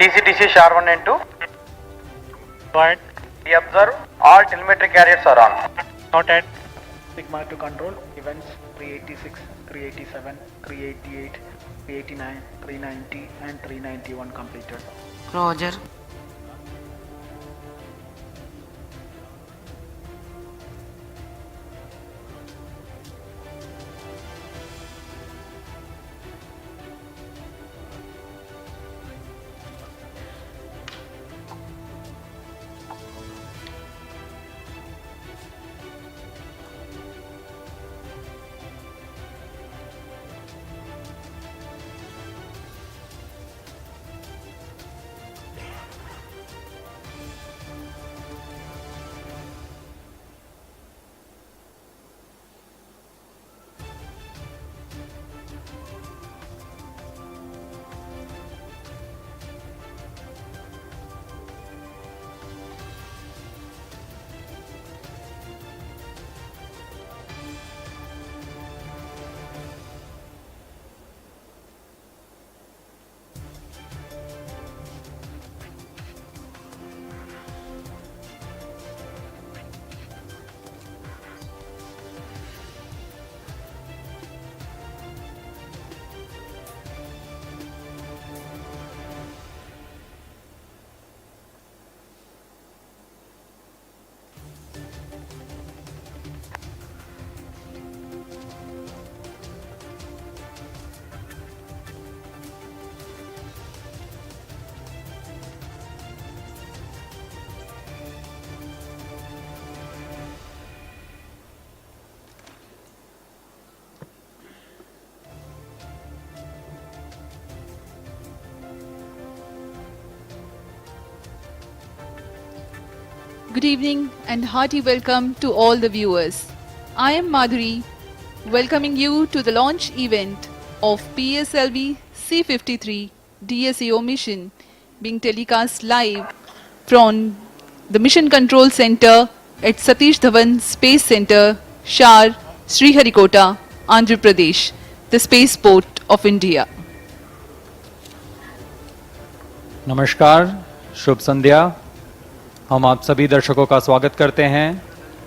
TCTC Char 1 and 2. Go ahead. We observe all telemetry carriers are on. Noted. Sigma to control events 386, 387, 388, 389, 390 and 391 completed. Roger. Good evening and hearty welcome to all the viewers. I am Madhuri, welcoming you to the launch event of PSLV-C53 DSEO mission being telecast live from the Mission Control Center at Satish Dhawan Space Center, Shar, Sriharikota, Andhra Pradesh, the spaceport of India. नमस्कार, शुभ संध्या। हम आप सभी दर्शकों का स्वागत करते हैं।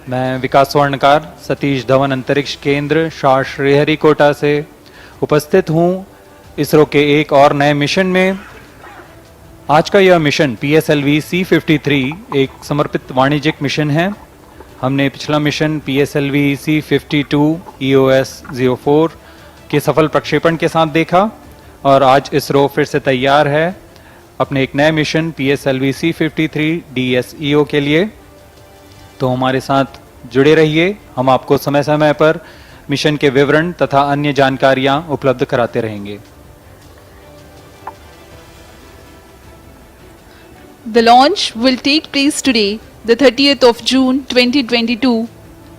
मैं विकास स्वर्णकार सतीश धवन अंतरिक्ष केंद्र शार श्रीहरिकोटा से उपस्थित हूं इसरो के एक और नए मिशन में। आज का यह मिशन PSLV-C53 एक समर्पित वाणिज्यिक मिशन है। हमने पिछला मिशन PSLV-C52 EOS-04 के सफल प्रक्षेपण के साथ देखा और आज इसरो फिर से तैयार है अपने एक नए मिशन PSLV-C53 DSEO के लिए। तो हमारे साथ जुड़े रहिए, हम आपको समय समय पर मिशन के विवरण तथा अन्य जानकारियां उपलब्ध कराते रहेंगे। The launch will take place today, the 30th of June 2022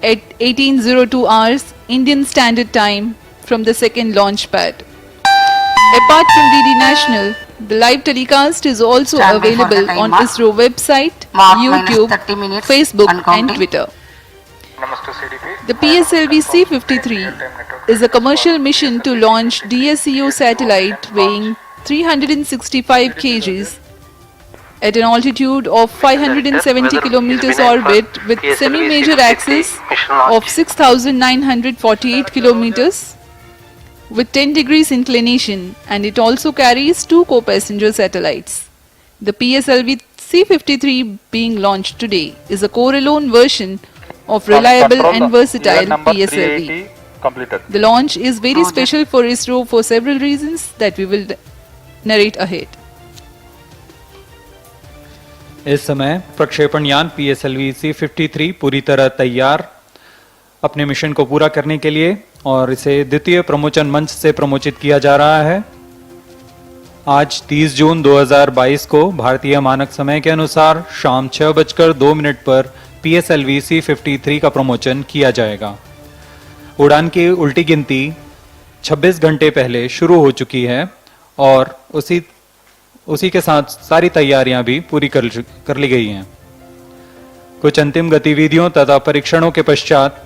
at 18:02 hours Indian Standard Time from the second launch pad. Apart from DD National, the live telecast is also available on ISRO website, YouTube, Facebook and Twitter. The PSLV-C53 is a commercial mission to launch DSEO satellite weighing 365 kgs at an altitude of 570 kilometers orbit with semi-major axis of 6,948 kilometers with 10 degrees inclination, and it also carries two co-passenger satellites. The PSLV-C53 being launched today is a core-alone version of reliable and versatile PSLV. The launch is very special for ISRO for several reasons that we will narrate ahead. इस समय प्रक्षेपण यान PSLV-C53 पूरी तरह तैयार अपने mission को पूरा करने के लिए और इसे द्वितीय प्रमोचन मंच से प्रमोचित किया जा रहा है। आज 30 जून 2022 को भारतीय मानक समय के अनुसार शाम 6:02 पर PSLV-C53 का प्रमोचन किया जाएगा। उड़ान की उल्टी गिनती 26 घंटे पहले शुरू हो चुकी है और उसी के साथ सारी तैयारियां भी पूरी कर ली गई हैं। कुछ अंतिम गतिविधियों तथा परीक्षणों के पश्चात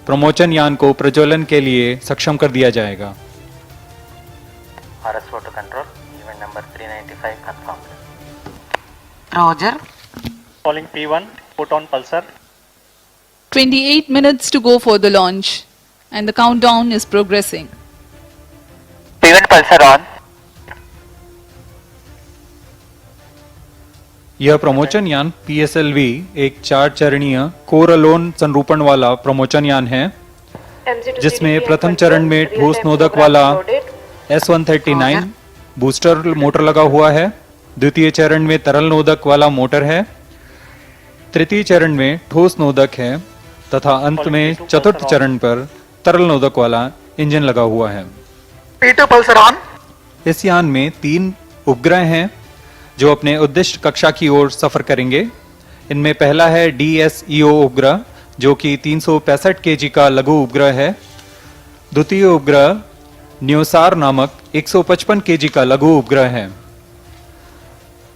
प्रमोचन यान को प्रज्वलन के लिए सक्षम कर दिया जाएगा। RS photo control, event number 395 confirmed. Roger. Calling P1, put on pulsar. 28 minutes to go for the launch, and the countdown is progressing. P1 pulsar on. यह प्रमोचन यान PSLV एक 4 चरणीय कोर अलोन संरूपण वाला प्रमोचन यान है, जिसमें प्रथम चरण में ठोस नोदक वाला S139 बूस्टर मोटर लगा हुआ है, द्वितीय चरण में तरल नोदक वाला मोटर है, तृतीय चरण में ठोस नोदक है तथा अंत में चतुर्थ चरण पर तरल नोदक वाला इंजन लगा हुआ है। P2 pulsar on. इस यान में 3 उपग्रह हैं जो अपने उद्दिष्ट कक्षा की ओर सफर करेंगे। इनमें पहला है DSEO उपग्रह जो कि 365 kg का लघु उपग्रह है। द्वितीय उपग्रह न्योसार नामक 155 kg का लघु उपग्रह है।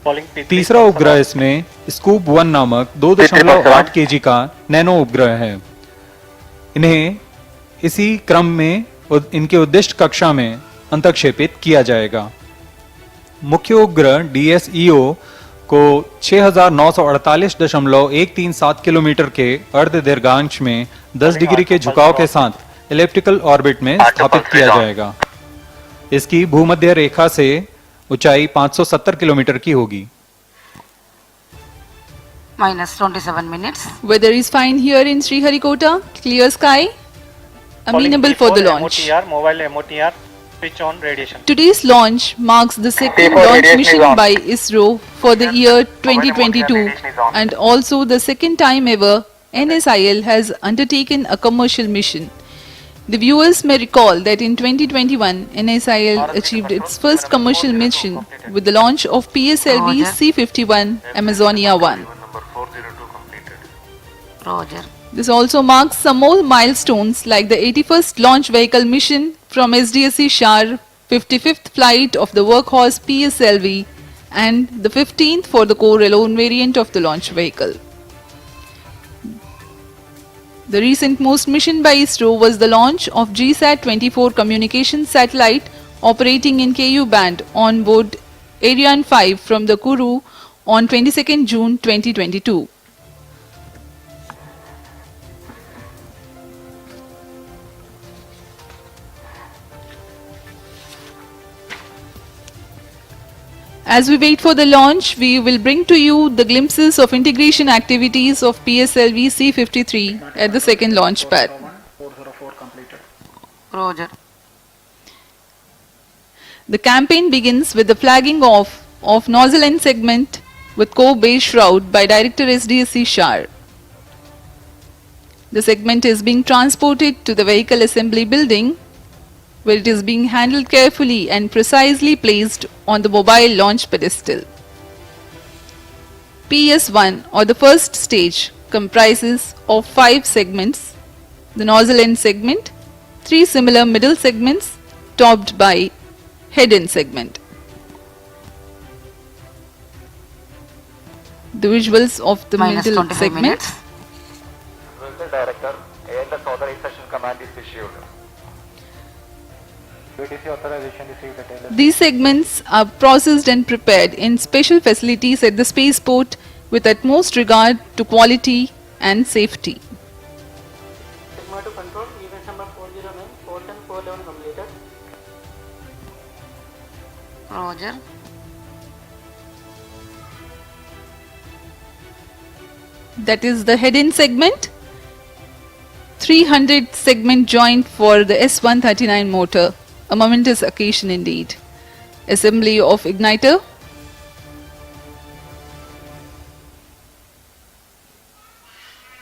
Calling P3. तीसरा उपग्रह इसमें स्कूप 1 नामक 2.8 kg का नैनो उपग्रह है। इन्हें इसी क्रम में इनके उद्दिष्ट कक्षा में अंतक्षेपित किया जाएगा। मुख्य उपग्रह DSEO को 6948.137 किलोमीटर के अर्ध दीर्घांश में 10 डिग्री के झुकाव के साथ इलिप्टिकल ऑर्बिट में स्थापित किया जाएगा। इसकी भूमध्य रेखा से ऊंचाई 570 किलोमीटर की होगी। Minus 27 minutes. Weather is fine here in Sriharikota, clear sky, amenable for the launch. MOTR, mobile MOTR, switch on radiation. Today's launch marks the second P4 launch radiation mission is on. by ISRO for the year 2022 radiation is on. and also the second time ever NSIL has undertaken a commercial mission. The viewers may recall that in 2021 NSIL achieved its first commercial mission with the launch of PSLV-C53 Amazonia 1. Roger. This also marks some more milestones like the 81st launch vehicle mission from SDSC Shar, 55th flight of the workhorse PSLV and the 15th for the core alone variant of the launch vehicle. The recent most mission by ISRO was the launch of GSAT-24 communication satellite operating in KU band on board Ariane 5 from the Kourou on 22nd June 2022. As we wait for the launch, we will bring to you the glimpses of integration activities of PSLV-C53 at the second launch pad. 404 completed. Roger. The campaign begins with the flagging off of nozzle end segment with core base shroud by Director SDSC Shar. The segment is being transported to the vehicle assembly building, where it is being handled carefully and precisely placed on the mobile launch pedestal. PS1 or the first stage comprises of 5 segments, the nozzle end segment, 3 similar middle segments topped by head end segment. The visuals of the Minus middle 25 segment. minutes. Vehicle Director, ALS authorization command is issued. VTC authorization received at ALS. These segments are processed and prepared in special facilities at the spaceport with utmost regard to quality and safety. Sigma to control, event number 409, 410, 411 completed. Roger. That is the head end segment. 300 segment joint for the S139 motor. A momentous occasion indeed. Assembly of igniter.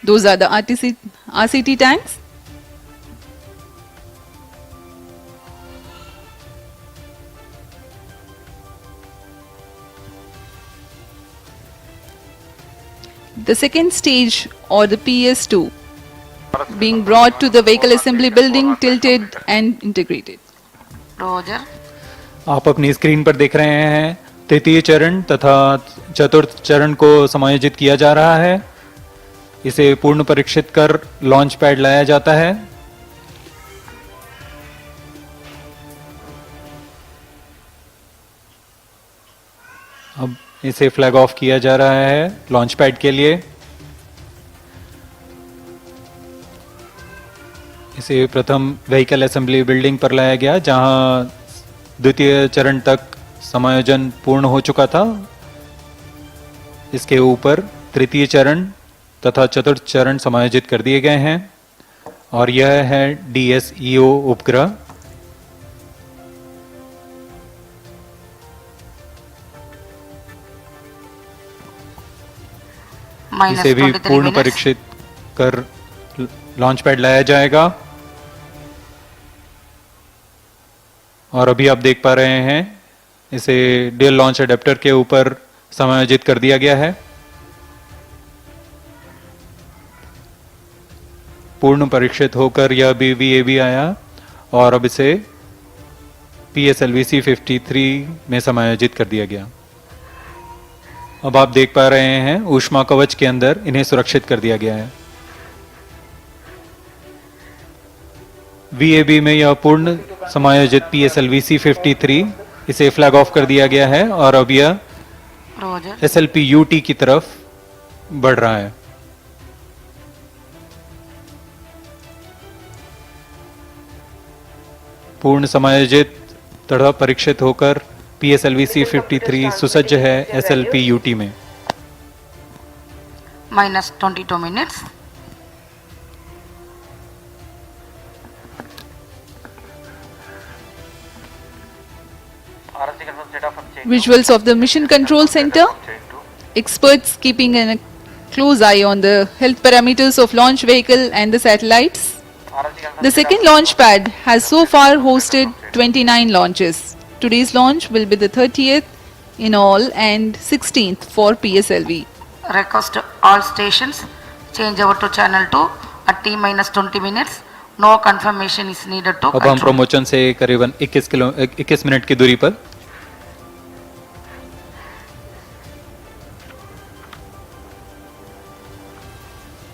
Those are the RCT tanks. The second stage or the PS2 being brought to the vehicle assembly building, tilted and integrated. Roger. आप अपनी screen पर देख रहे हैं तृतीय चरण तथा चतुर्थ चरण को समायोजित किया जा रहा है। इसे पूर्ण परीक्षित कर लॉन्च पैड लाया जाता है। अब इसे फ्लैग ऑफ किया जा रहा है लॉन्च पैड के लिए। इसे प्रथम व्हीकल असेंबली बिल्डिंग पर लाया गया, जहां द्वितीय चरण तक समायोजन पूर्ण हो चुका था। इसके ऊपर तृतीय चरण तथा चतुर्थ चरण समायोजित कर दिए गए हैं और यह है DSEO उपग्रह। इसे भी पूर्ण परीक्षित कर लॉन्च पैड लाया जाएगा। और अभी आप देख पा रहे हैं इसे डुअल लॉन्च एडेप्टर के ऊपर समायोजित कर दिया गया है। पूर्ण परीक्षित होकर यह VAB आया और अब इसे PSLV-C53 में समायोजित कर दिया गया। अब आप देख पा रहे हैं ऊष्मा कवच के अंदर इन्हें सुरक्षित कर दिया गया है। VAB में यह पूर्ण समायोजित PSLV-C53 इसे फ्लैग ऑफ कर दिया गया है और अब यह रोजर SLP-UT की तरफ बढ़ रहा है। पूर्ण समायोजित तथा परीक्षित होकर PSLV-C53 सुसज्ज है SLP-UT में। -22 minutes. Visuals of the Mission Control Center. Experts keeping a close eye on the health parameters of launch vehicle and the satellites. The second launch pad has so far hosted 29 launches. Today's launch will be the 30th in all and 16th for PSLV. Request all stations change over to channel 2 at T-20 minutes. No confirmation is needed to अब हम control. प्रमोचन से करीबन 21 minute की दूरी पर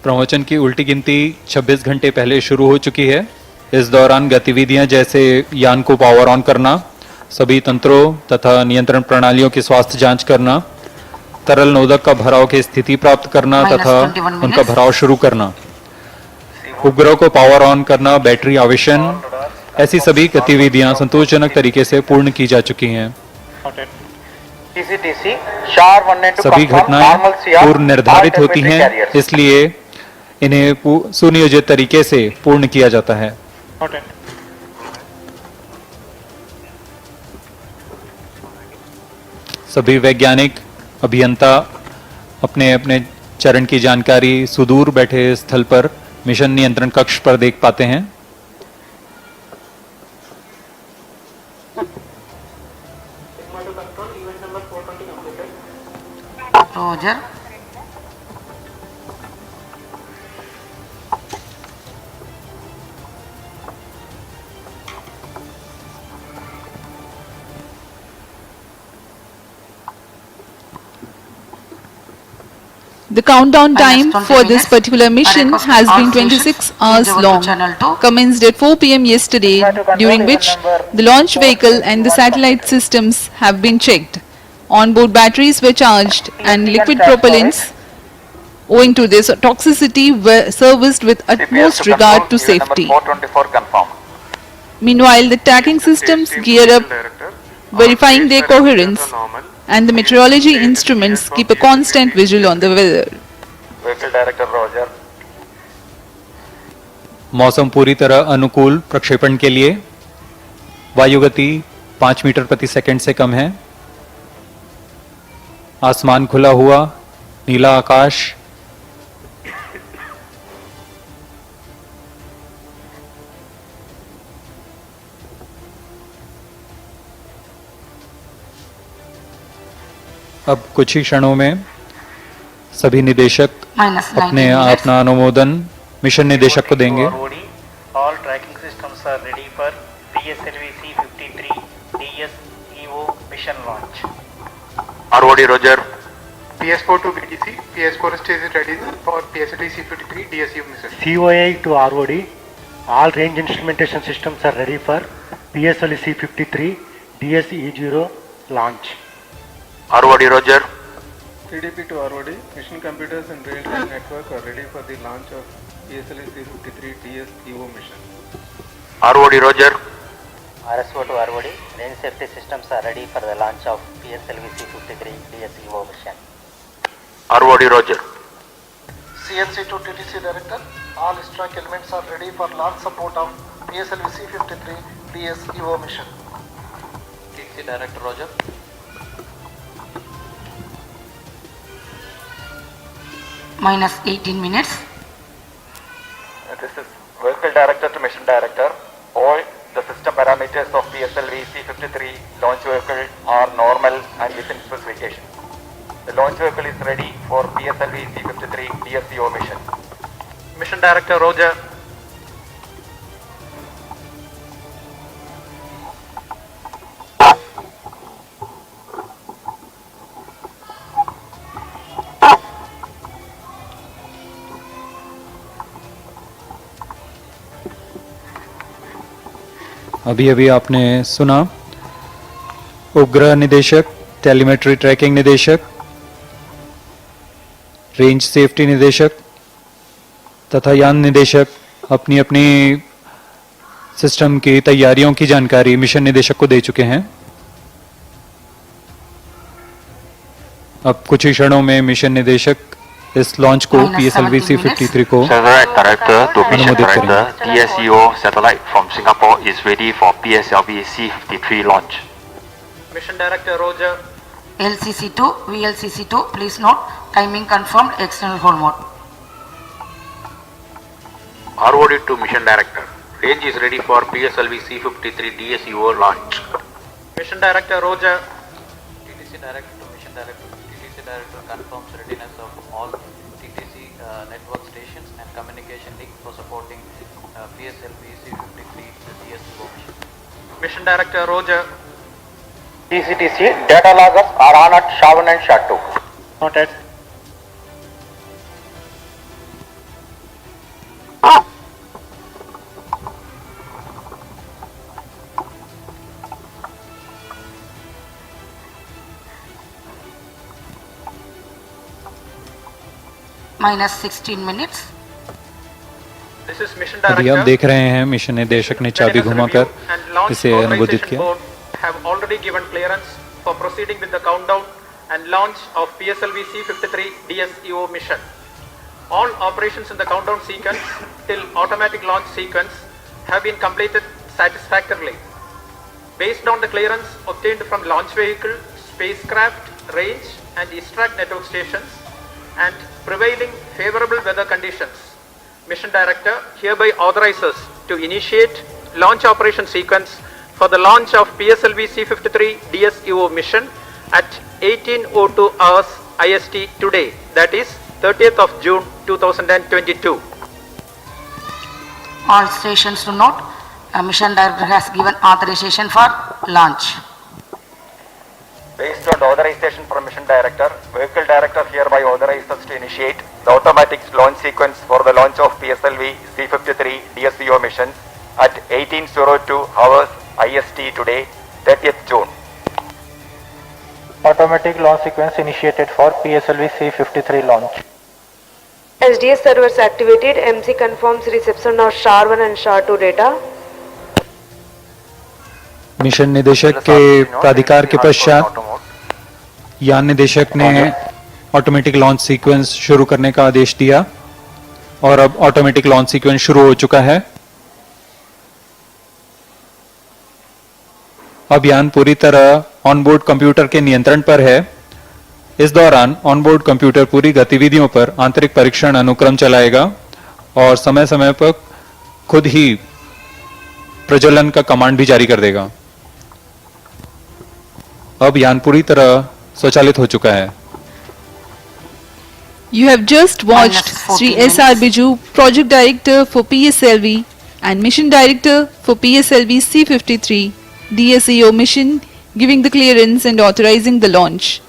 प्रमोचन की उल्टी गिनती 26 घंटे पहले शुरू हो चुकी है। इस दौरान गतिविधियां जैसे यान को पावर ऑन करना, सभी तंत्रों तथा नियंत्रण प्रणालियों की स्वास्थ्य जांच करना, तरल नोदक का भराव की स्थिति प्राप्त करना तथा उनका भराव शुरू करना, उपग्रह को पावर ऑन करना, बैटरी आवेशन, ऐसी सभी गतिविधियां संतोषजनक तरीके से पूर्ण की जा चुकी हैं। सभी घटनाएं पूर्व निर्धारित होती हैं, इसलिए इन्हें सुनियोजित तरीके से पूर्ण किया जाता है। सभी वैज्ञानिक अभियंता अपने अपने चरण की जानकारी सुदूर बैठे स्थल पर मिशन नियंत्रण कक्ष पर देख पाते हैं। Roger. The countdown time -20 for this minutes. particular mission Request has all been stations 26 change hours over to long, channel 2. commenced at 4 p.m. yesterday, during which the launch vehicle and the satellite systems have been checked. Onboard batteries were charged and liquid propellants, owing to this toxicity, were serviced with utmost regard to safety. 424 confirmed. Meanwhile, the tracking systems gear up, verifying their coherence, and the meteorology instruments keep a constant vigil on the weather. Vehicle director Roger. मौसम पूरी तरह अनुकूल प्रक्षेपण के लिए। वायु गति 5 metre प्रति सेकंड से कम है। आसमान खुला हुआ, नीला आकाश, अब कुछ ही क्षणों में सभी निदेशक -19 अपने minutes. अपना अनुमोदन मिशन निदेशक को देंगे। All tracking systems are ready for PSLV-C53 EO mission launch. ROD Roger. PS4 to BTC, PS4 stage is ready for PSLV-C53 DSU mission. COA to ROD, all range instrumentation systems are ready for PSLV-C53 DSE0 launch. ROD Roger. TDP to ROD, mission computers and real-time network are ready for the launch of PSLV-C53 DS EO mission. ROD Roger. RSO to ROD, range safety systems are ready for the launch of PSLV-C53 DS EO mission. ROD Roger. CNC to TTC Director, all track elements are ready for launch support of PSLV-C53 DS EO mission. TTC Director Roger. minus 18 minutes. This is Vehicle Director to Mission Director. All the system parameters of PSLV-C53 launch vehicle are normal and within specification. The launch vehicle is ready for PSLV-C53 DSEO mission. Mission Director Roger. अभी अभी आपने सुना उपग्रह निदेशक, telemetry tracking निदेशक, range safety निदेशक तथा यान निदेशक अपनी अपनी सिस्टम की तैयारियों की जानकारी मिशन निदेशक को दे चुके हैं। अब कुछ ही क्षणों में मिशन निदेशक इस लॉन्च को PSLV-C53 को अनुमोदित करेंगे। DSEO satellite from Singapore is ready for PSLV-C53 launch. Mission Director Roger. LCC2, VLCC2, please note, timing confirmed, external hold mode. ROD to Mission Director. Range is ready for PSLV-C53 DSEO launch. Mission Director Roger. TTC Director to Mission Director. TTC Director confirms readiness of all TTC network stations and communication link for supporting PSLV-C53 DSEO mission. Mission Director Roger. TCTC data loggers are on at SHA1 and SHA2. Noted. minus 16 minutes. This is Mission अभी Director. आप देख रहे हैं mission निदेशक ने चाबी घुमाकर इसे अनुमोदित किया। Have already given clearance for proceeding with the countdown and launch of PSLV-C53 DSEO mission. All operations in the countdown sequence till automatic launch sequence have been completed satisfactorily. Based on the clearance obtained from launch vehicle, spacecraft, range and ISRO network stations and prevailing favorable weather conditions, Mission Director hereby authorizes to initiate launch operation sequence for the launch of PSLV-C53 DSEO mission at 18:02 hours IST today, that is 30th of June 2022. All stations to note, Mission Director has given authorization for launch. Based on the authorization from Mission Director, Vehicle Director hereby authorizes to initiate the automatic launch sequence for the launch of PSLV-C53 DSEO mission at 18:02 hours IST today, 30th June. Automatic launch sequence initiated for PSLV-C53 launch. SDS servers activated. MC confirms reception of SHA1 and SHA2 data. Mission निदेशक के प्राधिकार के पश्चात यान निदेशक ने automatic launch sequence शुरू करने का आदेश दिया और अब ऑटोमेटिक लॉन्च सीक्वेंस शुरू हो चुका है। अब यान पूरी तरह ऑनबोर्ड कंप्यूटर के नियंत्रण पर है। इस दौरान ऑनबोर्ड कंप्यूटर पूरी गतिविधियों पर आंतरिक परीक्षण अनुक्रम चलाएगा और समय समय पर खुद ही प्रज्वलन का कमांड भी जारी कर देगा। अब यान पूरी तरह स्वचालित हो चुका है। You have just watched Sri S.R. Biju, Project Director for PSLV and Mission Director for PSLV-C53 DSEO mission, giving the clearance and authorizing the launch.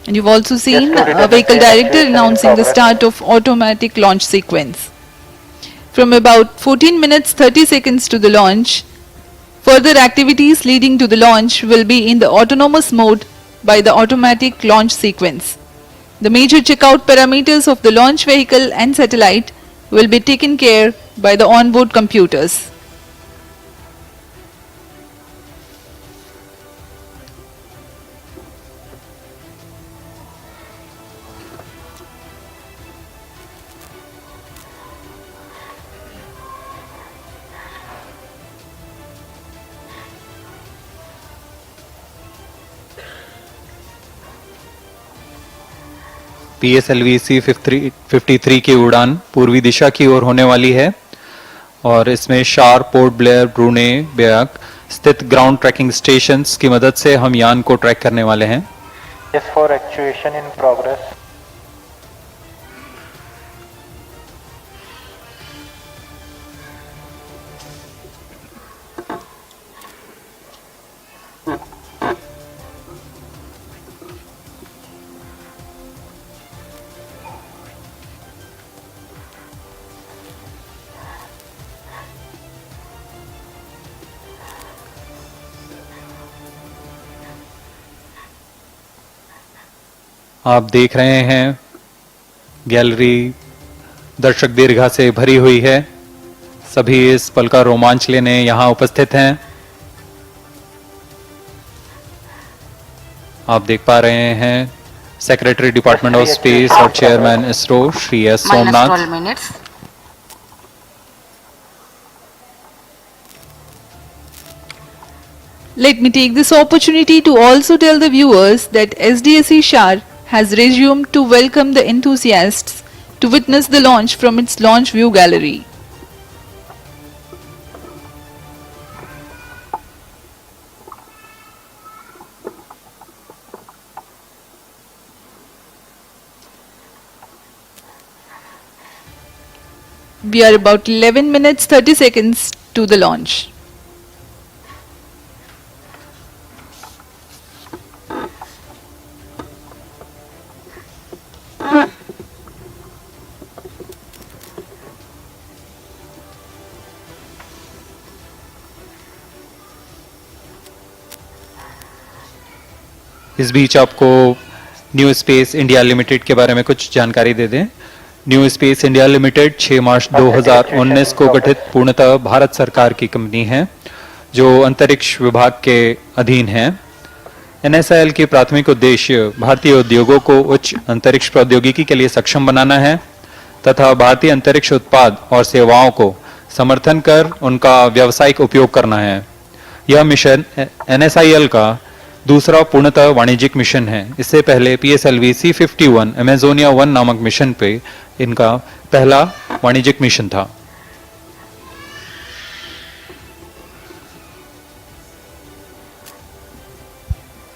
And you've also seen a Vehicle Director announcing the start of automatic launch sequence. From about 14 minutes 30 seconds to the launch, further activities leading to the launch will be in the autonomous mode by the automatic launch sequence. The major checkout parameters of the launch vehicle and satellite will be taken care by the onboard computers. PSLV C53 की उड़ान पूर्वी दिशा की ओर होने वाली है और इसमें शार, पोर्ट ब्लेयर, ब्रूने, बेयक स्थित ग्राउंड ट्रैकिंग स्टेशंस की मदद से हम यान को ट्रैक करने वाले हैं। S4 actuation in progress. आप देख रहे हैं गैलरी दर्शक दीर्घा से भरी हुई है। सभी इस पल का रोमांच लेने यहां उपस्थित हैं। आप देख पा रहे हैं सेक्रेटरी डिपार्टमेंट ऑफ स्पेस और chairman ISRO Shri S Somnath. -12 minutes. Let me take this opportunity to also tell the viewers that SDSC SHAR has resumed to welcome the enthusiasts to witness the launch from its launch view gallery. We are about 11 minutes 30 seconds to the launch. इस बीच आपको new space India limited के बारे में कुछ जानकारी दे दें। New space India limited 6 मार्च 2019 को गठित पूर्णतः भारत सरकार की कंपनी है जो अंतरिक्ष विभाग के अधीन है। NSIL की प्राथमिक उद्देश्य भारतीय उद्योगों को उच्च अंतरिक्ष प्रौद्योगिकी के लिए सक्षम बनाना है तथा भारतीय अंतरिक्ष उत्पाद और सेवाओं को समर्थन कर उनका व्यावसायिक उपयोग करना है। यह मिशन NSIL का दूसरा पूर्णतः वाणिज्यिक मिशन है। इससे पहले PSLV C51 अमेजोनिया 1 नामक मिशन पे इनका पहला वाणिज्यिक मिशन था।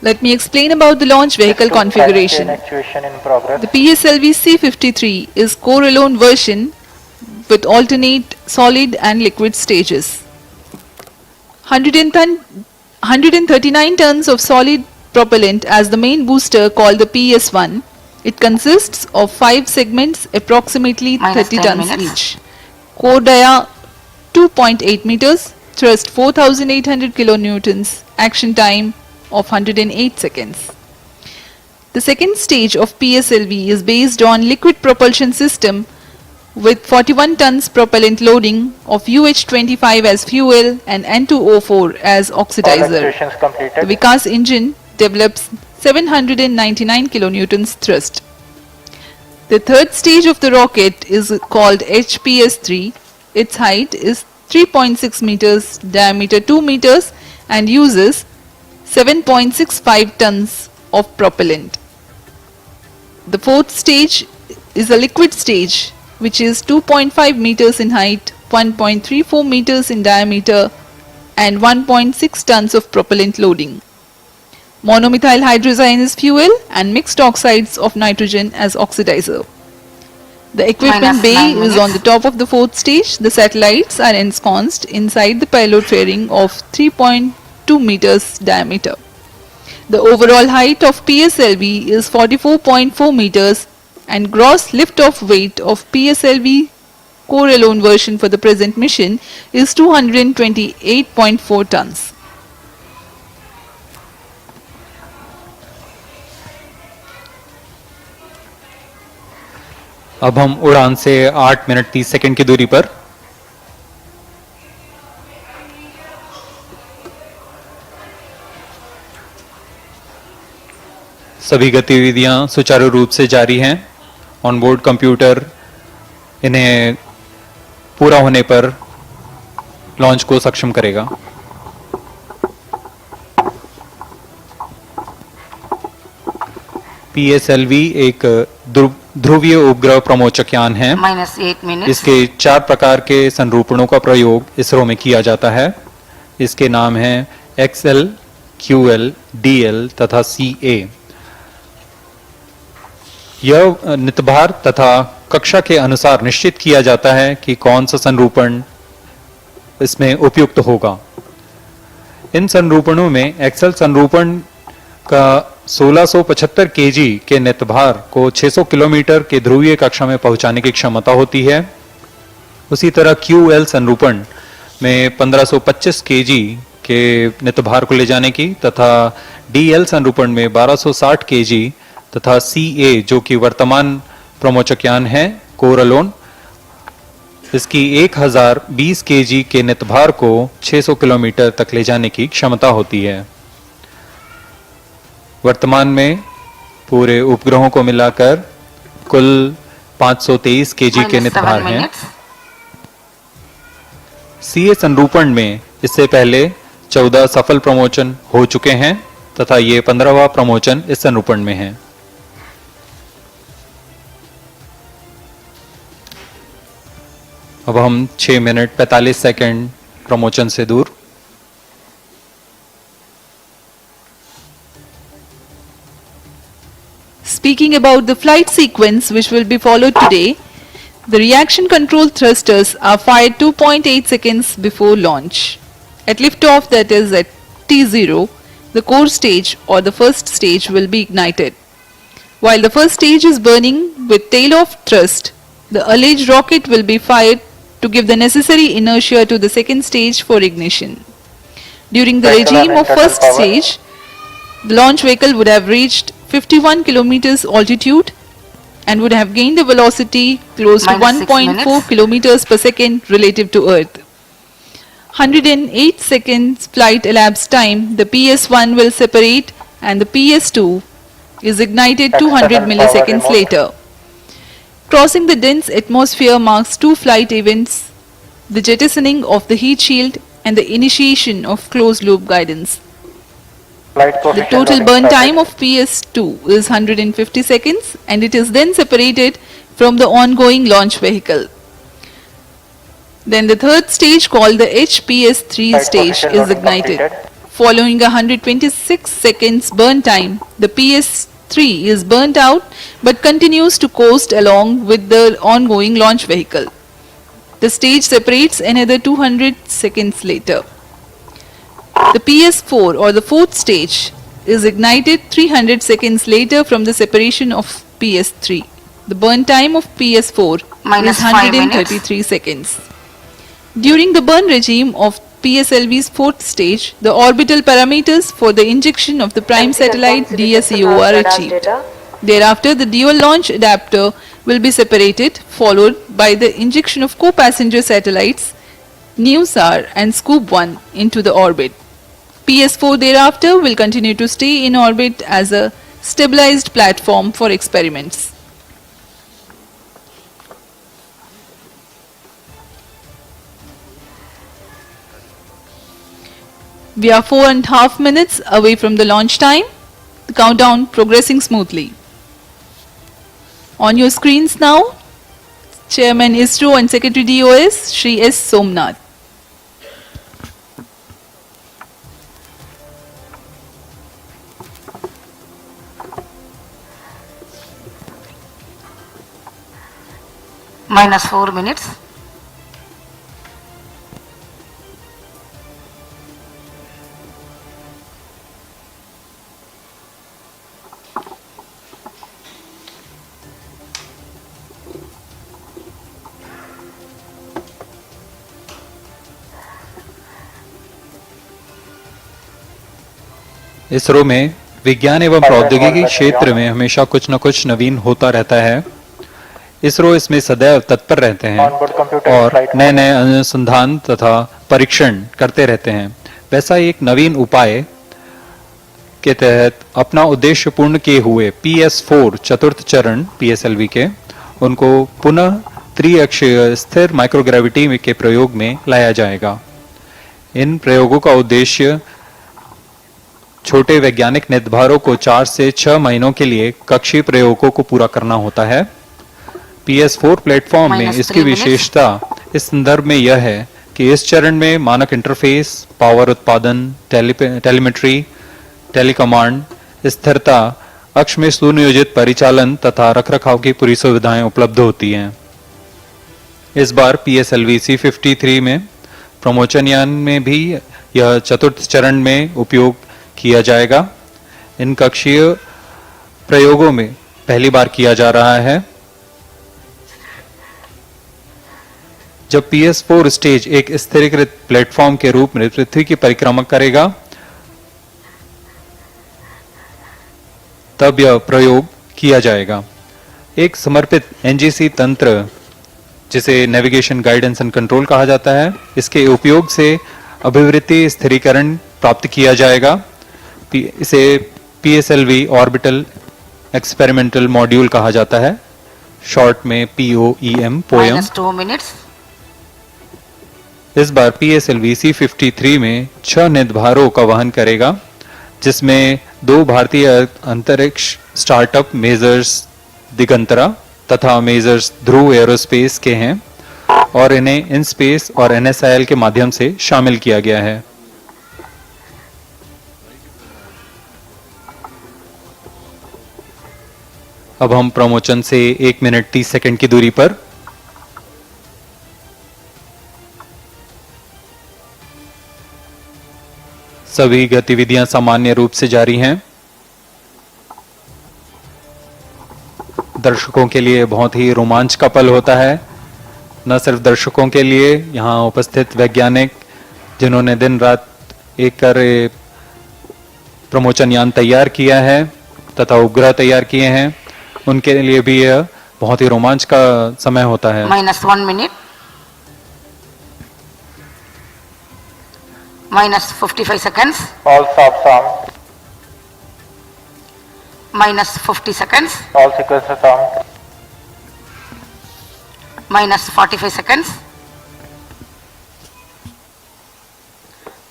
Let me explain about the launch vehicle configuration. Actuation in progress. The PSLV C53 is core-alone version with alternate solid and liquid stages. 139 tons of solid propellant as the main booster called the PS1. It consists of 5 segments approximately -10 30 tons minutes. each. Core dia 2.8 meters, thrust 4800 kilonewtons, action time of 108 seconds. The second stage of PSLV is based on liquid propulsion system with 41 tons propellant loading of UH25 as fuel and N2O4 as All oxidizer. actuations The completed. Vikas engine develops 799 kilonewtons thrust. The third stage of the rocket is called HPS-3. Its height is 3.6 meters, diameter 2 meters and uses 7.65 tons of propellant. The fourth stage is a liquid stage which is 2.5 meters in height, 1.34 meters in diameter and 1.6 tons of propellant loading. Monomethyl hydrazine is fuel and mixed oxides of nitrogen as oxidizer. The equipment bay -9 is minutes. on the top of the fourth stage. The satellites are ensconced inside the payload fairing of 3.2 meters diameter. The overall height of PSLV is 44.4 meters and gross lift-off weight of PSLV core-alone version for the present mission is 228.4 tons. अब हम उड़ान से 8 minute 30 second की दूरी पर सभी गतिविधियां सुचारू रूप से जारी हैं। ऑनबोर्ड कंप्यूटर इन्हें पूरा होने पर लॉन्च को सक्षम करेगा। PSLV एक ध्रुवीय उपग्रह प्रमोचक यान है। -8 minutes. इसके 4 प्रकार के संरूपणों का प्रयोग इसरो में किया जाता है। इसके नाम हैं XL, QL, DL तथा CA। यह नितभार तथा कक्षा के अनुसार निश्चित किया जाता है कि कौन सा संरूपण इसमें उपयुक्त होगा। इन संरूपणों में एक्सेल संरूपण का 1675 केजी के नितभार को 600 किलोमीटर के ध्रुवीय कक्षा में पहुंचाने की क्षमता होती है। उसी तरह QL संरूपण में 1525 केजी के नितभार को ले जाने की तथा DL संरूपण में 1260 केजी तथा CA जो कि वर्तमान प्रमोचक यान है कोरलोन, इसकी 1020 केजी के नितभार को 600 किलोमीटर तक ले जाने की क्षमता होती है। वर्तमान में पूरे उपग्रहों को मिलाकर कुल 523 केजी के नितभार हैं। CA संरूपण में इससे पहले 14 सफल प्रमोचन हो चुके हैं तथा ये 15वां प्रमोचन इस संरूपण में है। अब हम 6 मिनट 45 सेकंड प्रमोचन से दूर। Speaking about the flight sequence which will be followed today, the reaction control thrusters are fired 2.8 seconds before launch. At liftoff, that is at T0, the core stage or the first stage will be ignited. While the first stage is burning with tail-off thrust, the alleged rocket will be fired to give the necessary inertia to the second stage for ignition. During the regime of first stage, the launch vehicle would have reached 51 kilometers altitude and would have gained a velocity close to -6 1.4 minutes. kilometers per second relative to Earth. 108 seconds flight elapsed time, the PS1 will separate and the PS2 is ignited 200 milliseconds later. Crossing the dense atmosphere marks 2 flight events, the jettisoning of the heat shield and the initiation of closed loop guidance. The total burn time of PS2 is 150 seconds and it is then separated from the ongoing launch vehicle. Then the third stage called the HPS3 stage is ignited. Following 126 seconds burn time, the PS3 is burnt out but continues to coast along with the ongoing launch vehicle. The stage separates another 200 seconds later. The PS4 or the fourth stage is ignited 300 seconds later from the separation of PS3. The burn time of PS4 is -5 133 seconds. During the burn regime of PSLV's fourth stage, the orbital parameters for the injection of the prime satellite DSEO are achieved. Thereafter, the dual launch adapter will be separated, followed by the injection of co-passenger satellites NewSAR and Scoop 1 into the orbit. PS4 thereafter will continue to stay in orbit as a stabilized platform for experiments. We are 4.5 minutes away from the launch time. The countdown progressing smoothly. On your screens now, Chairman ISRO and Secretary DOS, Shri S. Somnath. -4 minutes. ISRO में विज्ञान एवं प्रौद्योगिकी क्षेत्र में हमेशा कुछ न कुछ नवीन होता रहता है। इसरो इसमें सदैव तत्पर रहते हैं और नए नए अनुसंधान तथा परीक्षण करते रहते हैं। वैसा एक नवीन उपाय के तहत अपना उद्देश्य पूर्ण किए हुए PS4 चतुर्थ चरण PSLV के उनको पुनः त्रिअक्षीय स्थिर माइक्रोग्रेविटी के प्रयोग में लाया जाएगा। इन प्रयोगों का उद्देश्य छोटे वैज्ञानिक निर्धारों को 4 से 6 महीनों के लिए कक्षीय प्रयोगों को पूरा करना होता है। PS4 प्लेटफॉर्म में इसकी विशेषता इस संदर्भ में यह है कि इस चरण में मानक इंटरफेस, पावर उत्पादन, टेलीमेट्री, टेलीकमांड, स्थिरता, अक्ष में सुनियोजित परिचालन तथा रखरखाव की पूरी सुविधाएं उपलब्ध होती हैं। इस बार PSLV-C53 में प्रमोचन यान में भी यह चतुर्थ चरण में उपयोग किया जाएगा। इन कक्षीय प्रयोगों में पहली बार किया जा रहा है। जब PS4 स्टेज एक स्थिरीकृत प्लेटफॉर्म के रूप में पृथ्वी की परिक्रमा करेगा, तब यह प्रयोग किया जाएगा। एक समर्पित NGC तंत्र जिसे नेविगेशन गाइडेंस एंड कंट्रोल कहा जाता है, इसके उपयोग से अभिवृत्ति स्थिरीकरण प्राप्त किया जाएगा। इसे PSLV ऑर्बिटल एक्सपेरिमेंटल मॉड्यूल कहा जाता है, शॉर्ट में POEM पोएम। -2 minutes. इस बार PSLV-C53 में 6 निर्धारों का वहन करेगा, जिसमें 2 भारतीय अंतरिक्ष स्टार्टअप मेजर्स दिगंतरा तथा मेजर्स ध्रुव एरोस्पेस के हैं और इन्हें इनस्पेस और NSIL के माध्यम से शामिल किया गया है। अब हम प्रमोचन से 1 मिनट 30 सेकंड की दूरी पर सभी गतिविधियां सामान्य रूप से जारी हैं। दर्शकों के लिए बहुत ही रोमांच का पल होता है। न सिर्फ दर्शकों के लिए, यहाँ उपस्थित वैज्ञानिक जिन्होंने दिन रात एक कर प्रमोचन यान तैयार किया है तथा उपग्रह तैयार किए हैं, उनके लिए भी यह बहुत ही रोमांच का समय होता है। -1 minute. -55 seconds. All stops on. -50 seconds. All sequences on. -45 seconds.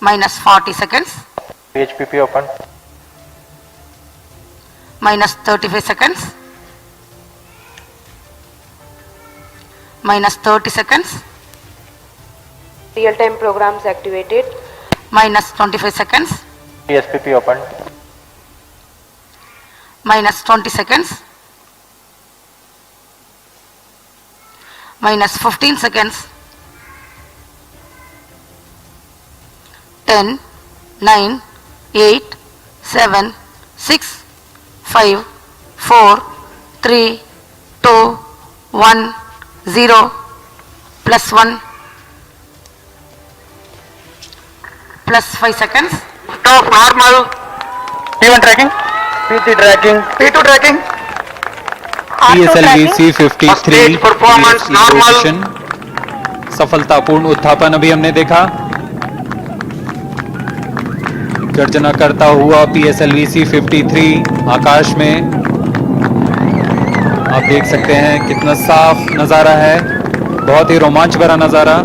-40 seconds. PHPP open. -35 seconds. -30 seconds. Real-time programs activated. -25 seconds. PSPP open. -20 seconds. -15 seconds. 10, 9, 8, 7, 6, 5, 4, 3, 2, 1, 0, +1, +5 seconds. Off normal. P1 tracking. PT tracking. P2 tracking. PSLV-C53 performance normal. Mission सफलतापूर्ण उत्थापन अभी हमने देखा। गर्जना करता हुआ PSLV-C53 आकाश में, आप देख सकते हैं कितना साफ नजारा है, बहुत ही रोमांच भरा नजारा।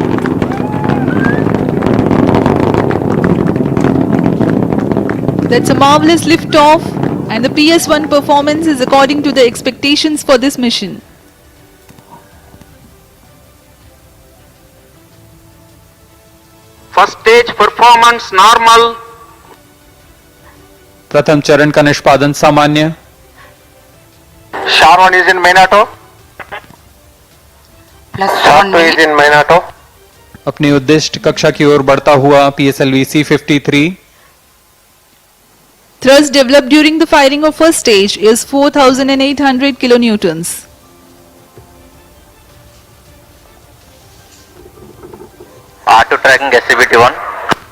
That's a marvelous lift-off, and the PS1 performance is according to the expectations for this mission. First stage performance normal. प्रथम चरण का निष्पादन सामान्य। Sharwan is in main auto. +1 Sharp is minute. in main auto. अपनी उद्दिष्ट कक्षा की ओर बढ़ता हुआ PSLV-C53 Thrust developed during the firing of first stage is 4,800 kilonewtons. R2 tracking SCBT1.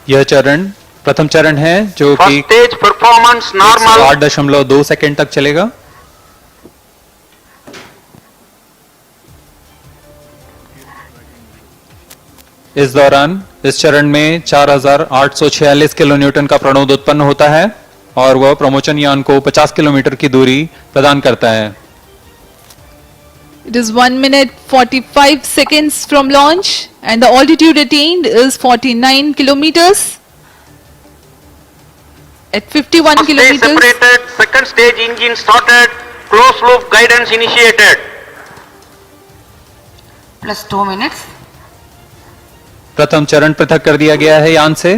यह चरण प्रथम चरण है जो First कि stage performance normal. 8.2 सेकंड तक चलेगा। इस दौरान इस चरण में 4846 किलो न्यूटन का प्रणोद उत्पन्न होता है और वह प्रमोचन यान को 50 किलोमीटर की दूरी प्रदान करता है। It is 1 minute 45 seconds from launch and the altitude attained is 49 kilometers. At 51 kilometers. Separated, second stage engine started, closed loop guidance initiated. Plus 2 minutes. प्रथम चरण पृथक कर दिया गया है यान से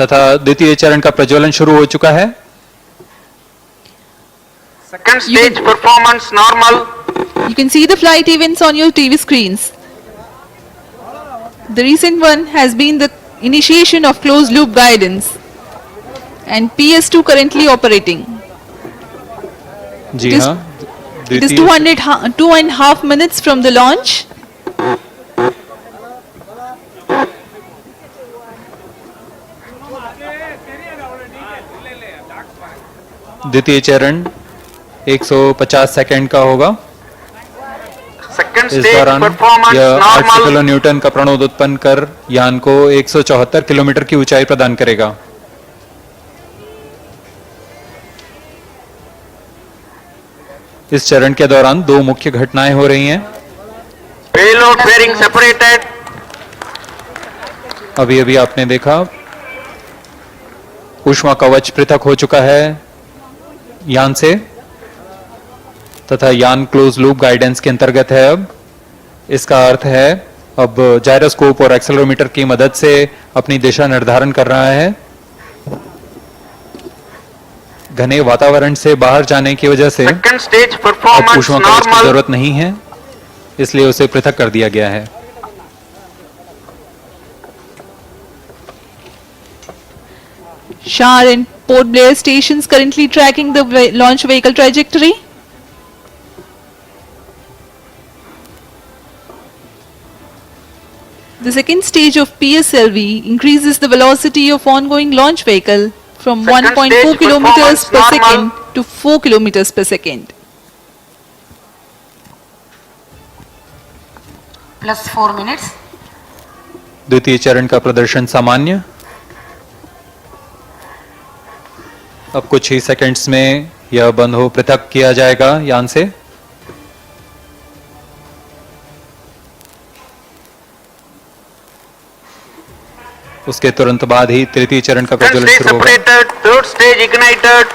तथा द्वितीय चरण का प्रज्वलन शुरू हो चुका है। Second stage performance normal. You can see the flight events on your TV screens. The recent one has been the initiation of closed loop guidance and PS2 currently operating. जी हाँ, it is 2.5 minutes from the launch. द्वितीय चरण 150 second का होगा। इस दौरान यह 800 kilo Newton का प्रणोद उत्पन्न कर यान को 174 किलोमीटर की ऊंचाई प्रदान करेगा। इस चरण के दौरान दो मुख्य घटनाएं हो रही हैं। Payload bearing separated. अभी अभी आपने देखा ऊष्मा कवच पृथक हो चुका है यान से तथा यान क्लोज लूप गाइडेंस के अंतर्गत है। अब इसका अर्थ है अब जायरोस्कोप और एक्सेलेरोमीटर की मदद से अपनी दिशा निर्धारण कर रहा है। घने वातावरण से बाहर जाने की वजह से अब ऊष्मा कवच की जरूरत नहीं है, इसलिए उसे पृथक कर दिया गया है। Shar and Port Blair stations currently tracking the launch vehicle trajectory. The second stage of PSLV increases the velocity of ongoing launch vehicle from 1.4 kilometers per second to 4 kilometers per second. Plus 4 minutes. द्वितीय चरण का प्रदर्शन सामान्य। अब कुछ ही seconds में यह बंद हो पृथक किया जाएगा यान से। उसके तुरंत बाद ही तृतीय चरण का प्रज्वलन शुरू होगा। Third stage ignited.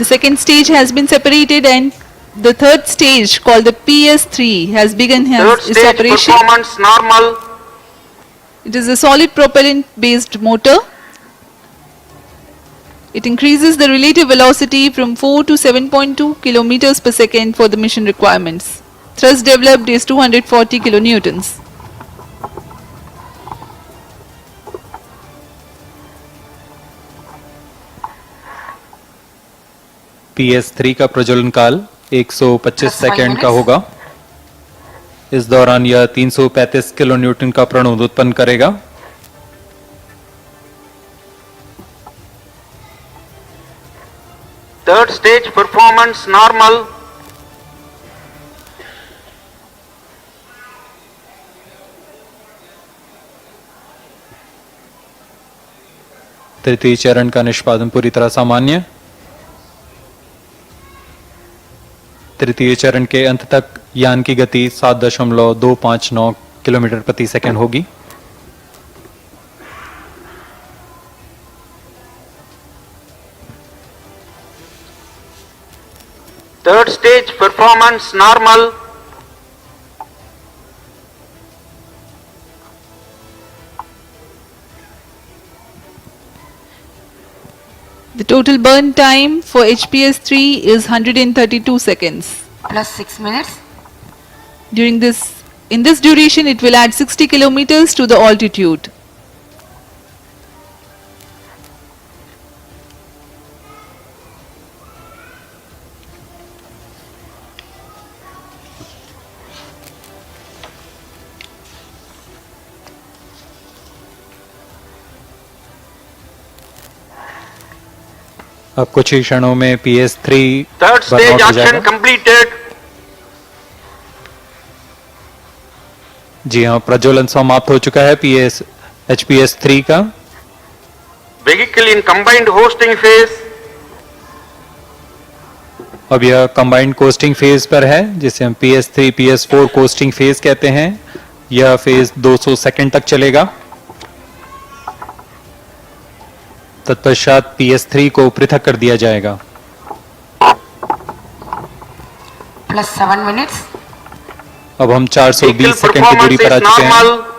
The second stage has been separated and the third stage called the PS3 has begun its operation. Performance normal. It is a solid propellant based motor. It increases the relative velocity from 4 to 7.2 kilometers per second for the mission requirements. Thrust developed is 240 kilonewtons. PS3 का प्रज्वलन काल 125 second का होगा। इस दौरान यह 335 kilo Newton का प्रणोद उत्पन्न करेगा। Third stage performance normal. तृतीय चरण का निष्पादन पूरी तरह सामान्य। तृतीय चरण के अंत तक यान की गति 7.259 किलोमीटर प्रति सेकंड होगी। Third stage performance normal. The total burn time for HPS-3 is 132 seconds. Plus 6 minutes. In this duration, it will add 60 kilometers to the altitude. अब कुछ ही क्षणों में PS3 Third stage action completed. जी हाँ, प्रज्वलन समाप्त हो चुका है HPS-3 का। Vehicle in combined hosting phase. अब यह कंबाइंड कोस्टिंग फेज पर है, जिसे हम PS3 PS4 कोस्टिंग फेज कहते हैं। यह फेज 200 सेकंड तक चलेगा। तत्पश्चात PS3 को पृथक कर दिया जाएगा। +7 मिनट्स। अब हम 420 सेकंड की दूरी पर आ चुके हैं।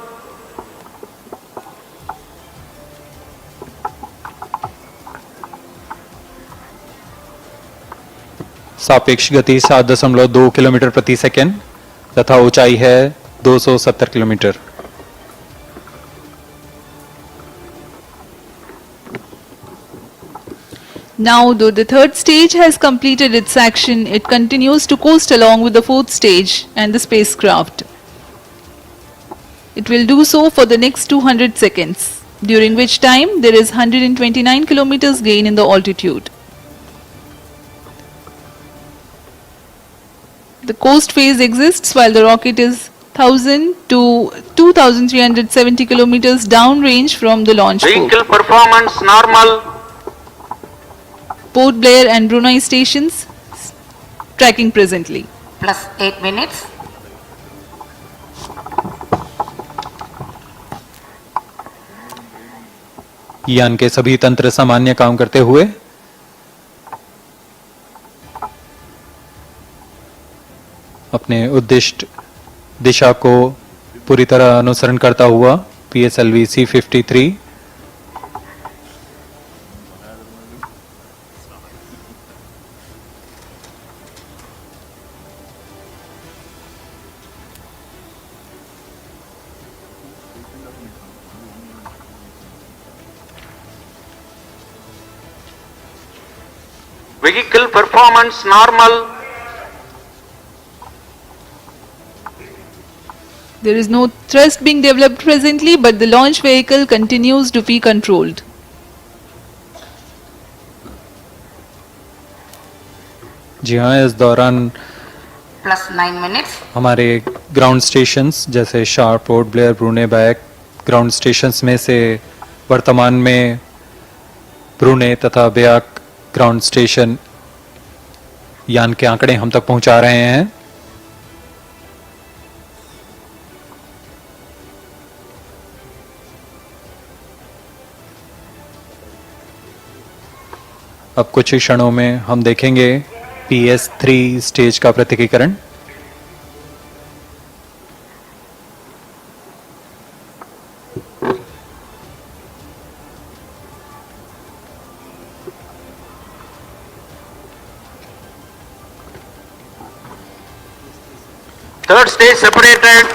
सापेक्ष गति 7.2 किलोमीटर प्रति सेकंड तथा ऊंचाई है 270 kilometre. Now, though the third stage has completed its action, it continues to coast along with the fourth stage and the spacecraft. It will do so for the next 200 seconds, during which time there is 129 kilometers gain in the altitude. The coast phase exists while the rocket is 1000 to 2370 kilometers downrange from the launch port. Vehicle performance normal. Port Blair and Brunei stations tracking presently. +8 minutes. यान के सभी तंत्र सामान्य काम करते हुए अपने उद्दिष्ट दिशा को पूरी तरह अनुसरण करता हुआ PSLV-C53 Vehicle performance normal. There is no thrust being developed presently, but the launch vehicle continues to be controlled. जी हाँ, इस दौरान +9 मिनट्स। हमारे ग्राउंड स्टेशंस जैसे sharp, port Blair, ब्रूने back ground stations में से वर्तमान में ब्रूने तथा बेयाक ग्राउंड स्टेशन यान के आंकड़े हम तक पहुंचा रहे हैं। अब कुछ ही क्षणों में हम देखेंगे PS3 स्टेज का पृथकीकरण। Third stage separated.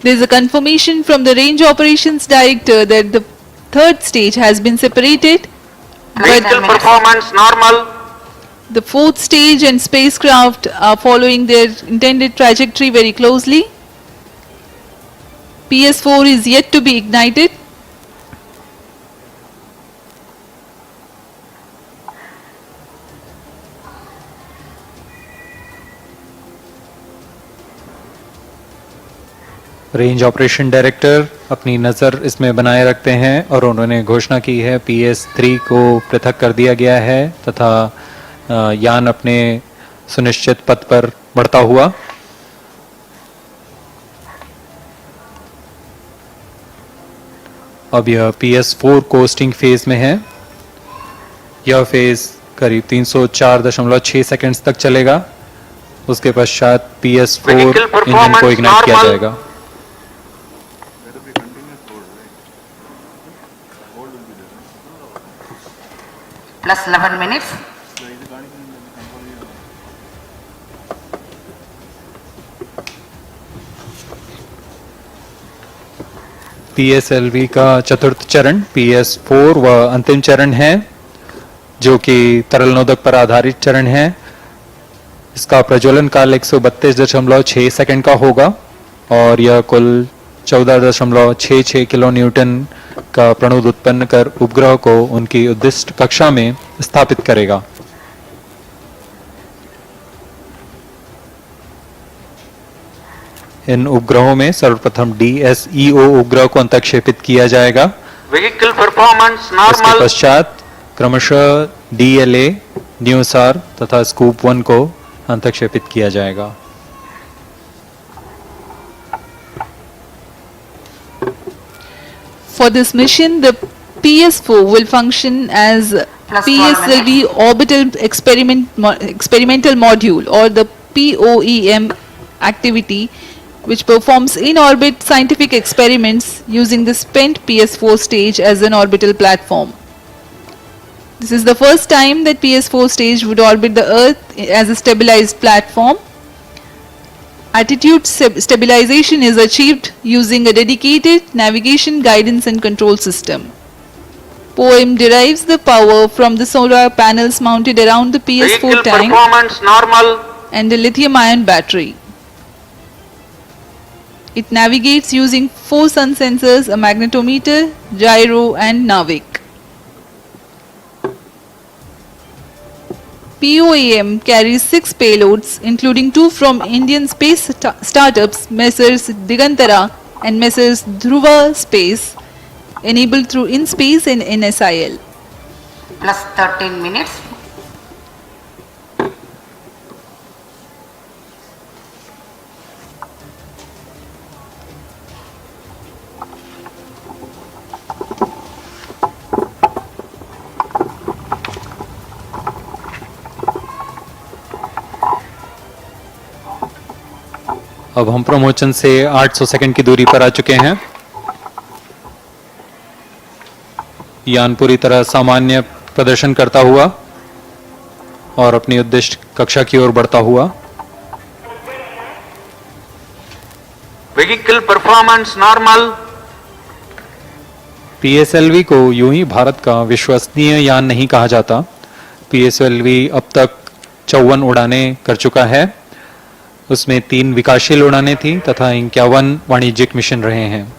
There is a confirmation from the Range Operations Director that the third stage has been separated, Vehicle performance normal. the fourth stage and spacecraft are following their intended trajectory very closely. PS4 is yet to be ignited. Range operation director अपनी नज़र इसमें बनाए रखते हैं और उन्होंने घोषणा की है PS3 को पृथक कर दिया गया है तथा यान अपने सुनिश्चित पथ पर बढ़ता हुआ अब यह PS4 कोस्टिंग फेज में है। यह फेज करीब 304.6 सेकंड्स तक चलेगा। उसके पश्चात PS4 इंजन को इग्नाइट किया जाएगा। +11 minutes. PSLV का चतुर्थ चरण PS4 व अंतिम चरण है, जो कि तरल नोदक पर आधारित चरण है। इसका प्रज्वलन काल 132.6 सेकंड का होगा और यह कुल 14.66 किलो न्यूटन का प्रणुद उत्पन्न कर उपग्रह को उनकी उद्दिष्ट कक्षा में स्थापित करेगा। इन उपग्रहों में सर्वप्रथम DSEO उपग्रह को अंतक्षेपित किया जाएगा। Vehicle performance इसके normal. पश्चात क्रमशः DLA, न्यूसार तथा स्कूप 1 को अंतक्षेपित किया जाएगा। For this mission, the PS4 will function as PSLV orbital experimental module, or the POEM activity, which performs in-orbit scientific experiments using the spent PS4 stage as an orbital platform. This is the first time that PS4 stage would orbit the Earth as a stabilized platform. Attitude stabilization is achieved using a dedicated navigation, guidance and control system. POEM derives the power from the solar panels mounted around the PS4 Vehicle tank performance normal. and the lithium-ion battery. It navigates using 4 sun sensors, a magnetometer, gyro and NAVIC. POEM carries 6 payloads, including 2 from Indian space startups Messrs Digantara and Messrs Dhruva Space, enabled through InSpace and NSIL. Plus 13 minutes. अब हम promotion से 800 second की दूरी पर आ चुके हैं। यान पूरी तरह सामान्य प्रदर्शन करता हुआ और अपनी उद्दिष्ट कक्षा की ओर बढ़ता हुआ। Vehicle performance normal. PSLV को यूं ही भारत का विश्वसनीय यान नहीं कहा जाता। PSLV अब तक 54 उड़ानें कर चुका है। उसमें 3 विकासशील उड़ानें थी तथा 51 वाणिज्यिक मिशन रहे हैं।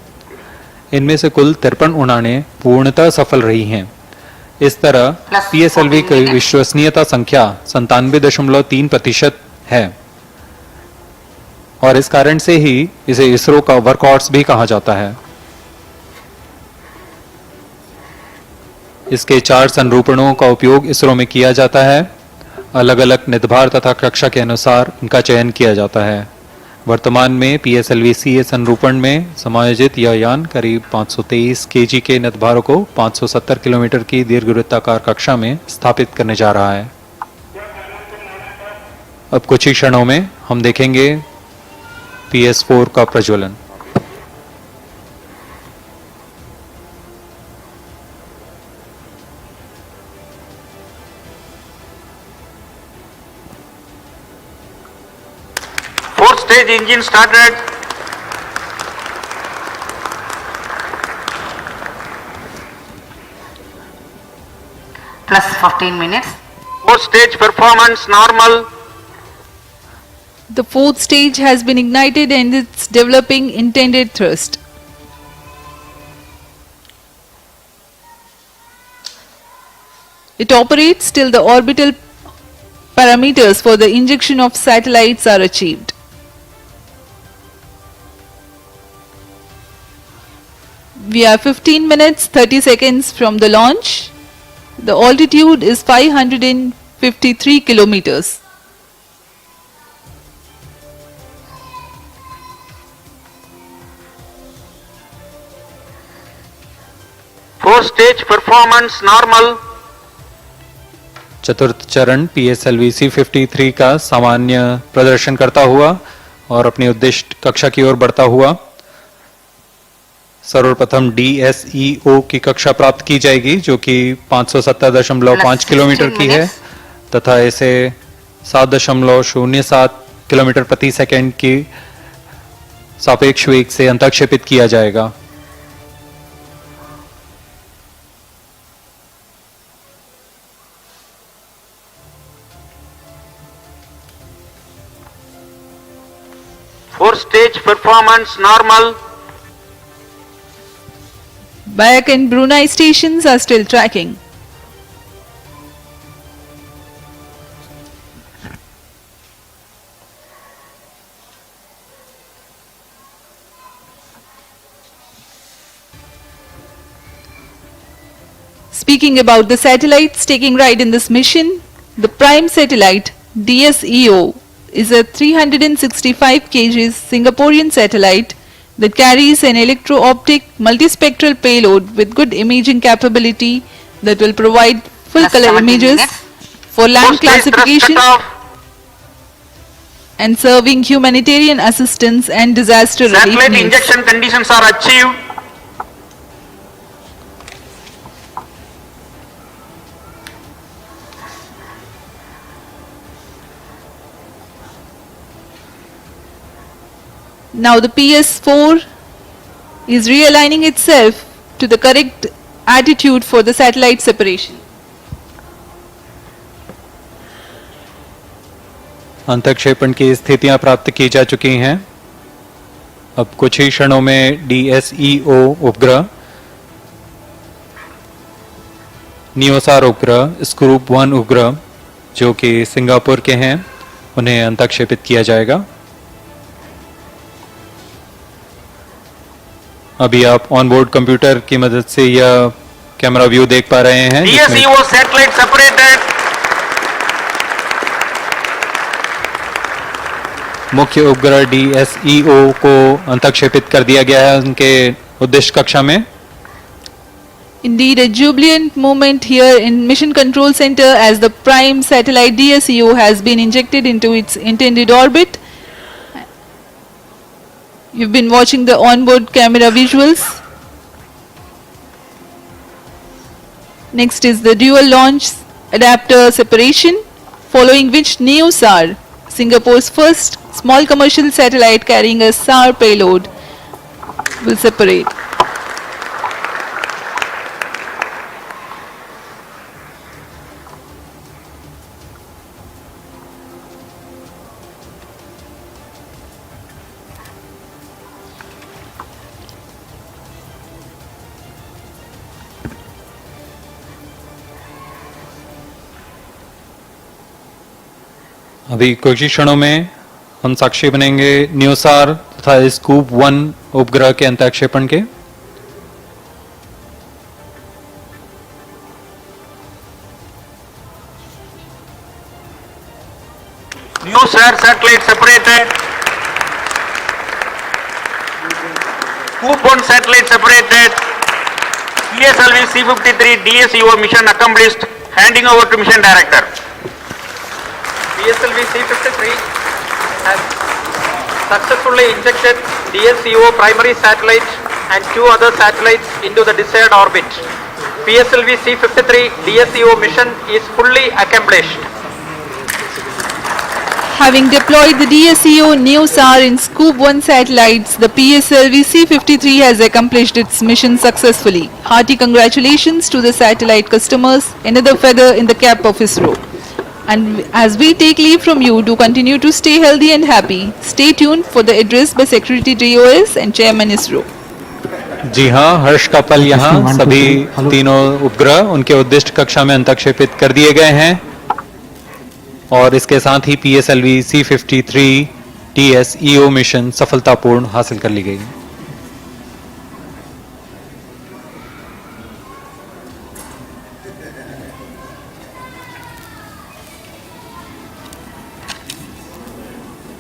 इनमें से कुल 53 उड़ानें पूर्णतः सफल रही हैं। इस तरह PSLV की विश्वसनीयता संख्या 97.3% है और इस कारण से ही इसे इसरो का वर्कहॉर्स भी कहा जाता है। इसके 4 संरूपणों का उपयोग इसरो में किया जाता है। अलग अलग निदभार तथा कक्षा के अनुसार इनका चयन किया जाता है। वर्तमान में PSLV-C संरूपण में समायोजित यह यान करीब 523 kg के निदभारों को 570 किलोमीटर की दीर्घवृत्ताकार कक्षा में स्थापित करने जा रहा है। अब कुछ ही क्षणों में हम देखेंगे PS4 का प्रज्वलन। Fourth stage engine started. Plus 15 minutes. Fourth stage performance normal. The 4th stage has been ignited and it's developing intended thrust. It operates till the orbital parameters for the injection of satellites are achieved. We are 15 minutes 30 seconds from the launch. The altitude is 553 kilometers. Fourth stage performance normal. चतुर्थ चरण PSLV-C53 का सामान्य प्रदर्शन करता हुआ और अपनी उद्दिष्ट कक्षा की ओर बढ़ता हुआ। सर्वप्रथम DSEO की कक्षा प्राप्त की जाएगी जो कि 570.5 किलोमीटर की है तथा इसे 7.07 किलोमीटर प्रति सेकंड की सापेक्ष वेग से अंतक्षेपित किया जाएगा। Fourth stage performance normal. Bayak and Brunei stations are still tracking. Speaking about the satellites taking ride in this mission, the prime satellite DSEO is a 365 kg Singaporean satellite that carries an electro-optic multispectral payload with good imaging capability that will provide full color images for land classification and serving humanitarian assistance and disaster relief Satellite needs. injection conditions are achieved. Now the PS4 is realigning itself to the correct attitude for the satellite separation. अंतःक्षेपण की स्थितियां प्राप्त की जा चुकी हैं। अब कुछ ही क्षणों में DSEO उपग्रह, नियोसार उपग्रह, स्क्रूप 1 उपग्रह जो कि सिंगापुर के हैं, उन्हें अंतःक्षेपित किया जाएगा। अभी आप ऑनबोर्ड कंप्यूटर की मदद से यह कैमरा व्यू देख पा रहे हैं। DSEO satellite separated. मुख्य उपग्रह DSEO को अंतःक्षेपित कर दिया गया है उनके उद्देश्य कक्षा में। Indeed, a jubilant moment here in Mission Control Center as the prime satellite DSEO has been injected into its intended orbit. You've been watching the onboard camera visuals. Next is the dual launch adapter separation, following which NeoSAR, Singapore's first small commercial satellite carrying a SAR payload, will separate. अभी कुछ ही क्षणों में हम साक्षी बनेंगे न्यूसार तथा scoop 1 उपग्रह के अंतःक्षेपण के। NeoSAR satellite separated. Scoop 1 satellite separated. PSLV-C53 DSEO mission accomplished. Handing over to mission director. PSLV-C53 has successfully injected DSEO primary satellite and 2 other satellites into the desired orbit. PSLV-C53 DSEO mission is fully accomplished. Having deployed the DSEO NeoSAR in Scoop 1 satellites, the PSLV-C53 has accomplished its mission successfully. Hearty congratulations to the satellite customers, another feather in the cap of ISRO. And as we take leave from you, do continue to stay healthy and happy. Stay tuned for the address by Secretary DOS and Chairman ISRO. जी हाँ, हर्ष का पल यहाँ सभी तीनों उपग्रह उनके उद्दिष्ट कक्षा में अंतःक्षेपित कर दिए गए हैं और इसके साथ ही PSLV-C53 DSEO मिशन सफलतापूर्ण हासिल कर ली गई।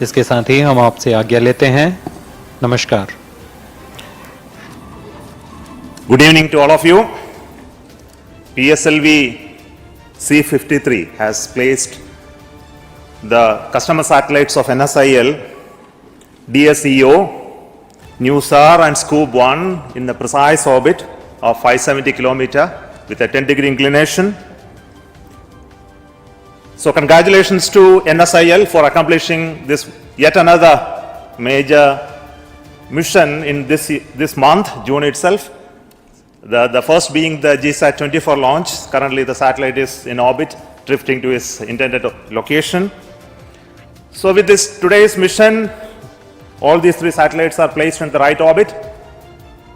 इसके साथ ही हम आपसे आज्ञा लेते हैं। नमस्कार। Good evening to all of you. PSLV C53 has placed the customer satellites of NSIL, DSEO, NeoSAR and Scoop 1 in the precise orbit of 570 km with a 10-degree inclination. So congratulations to NSIL for accomplishing this yet another major mission in this month, June itself. The first being the GSAT-24 launch. Currently the satellite is in orbit, drifting to its intended location. So with this today's mission, all these 3 satellites are placed in the right orbit,